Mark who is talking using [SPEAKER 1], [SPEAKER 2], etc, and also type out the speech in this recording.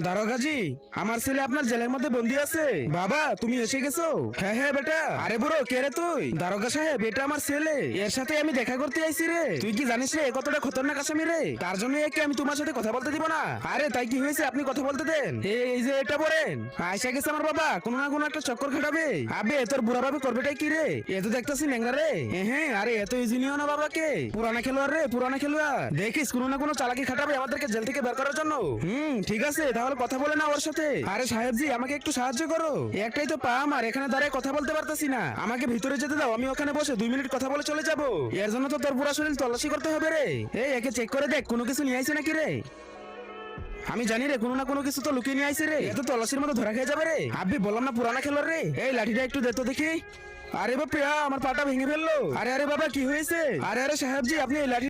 [SPEAKER 1] দারোগাজি, আমার ছেলে আপনার জেলের মধ্যে বন্দি আছে। বাবা, তুমি এসে গেছো? হ্যাঁ হ্যাঁ বেটা। আরে বুড়ো, কে রে তুই? দারোগা সাহেব, এটা আমার ছেলে, এর সাথে আমি দেখা করতে আইছি রে। তুই কি জানিস রে কতটা খতরনাক আসামি রে? তার জন্য একে আমি তোমার সাথে কথা বলতে দিব না। আরে তাই কি হয়েছে, আপনি কথা বলতে দেন। এই যে এটা বলেন, আয়সা গেছে আমার বাবা, কোনো না কোনো একটা চক্কর খাটাবে। আবে তোর বুড়া ভাবে করবেটাই কি রে? এ তো দেখতেছি ন্যাংরা রে। হ্যাঁ, আরে এত ইজি নিও না বাবাকে, পুরানা খেলোয়াড় রে, পুরানা খেলোয়াড়। দেখিস কোনো না কোনো চালাকি খাটাবে আমাদেরকে জেল থেকে বের করার জন্য। ঠিক আছে, তাহলে কথা বলে না ওর সাথে। আরে সাহেবজি, আমাকে একটু সাহায্য করো, একটাই তো পা আমার, এখানে দাঁড়িয়ে কথা বলতে পারতাছি না। আমাকে ভিতরে যেতে দাও, আমি ওখানে বসে 2 মিনিট কথা বলে চলে যাবো। এর জন্য তো তোর পুরো শরীর তল্লাশি করতে হবে রে। এই একে চেক করে দেখ, কোনো কিছু নিয়ে আইছে নাকি রে। আমি জানি রে, কোনো না কোনো কিছু তো লুকিয়ে নিয়ে আইছে রে। এত তল্লাশির মতো ধরা খেয়ে যাবে রে। আব্বি বললাম না পুরানা খেলোয়াড় রে। এই লাঠিটা একটু দে তো দেখি। আরে বাবা, আমার পাটা ভেঙে ফেললো। আরে আরে বাবা, কি হয়েছে? আরে আরে সাহেবজি, আপনি এই লাঠি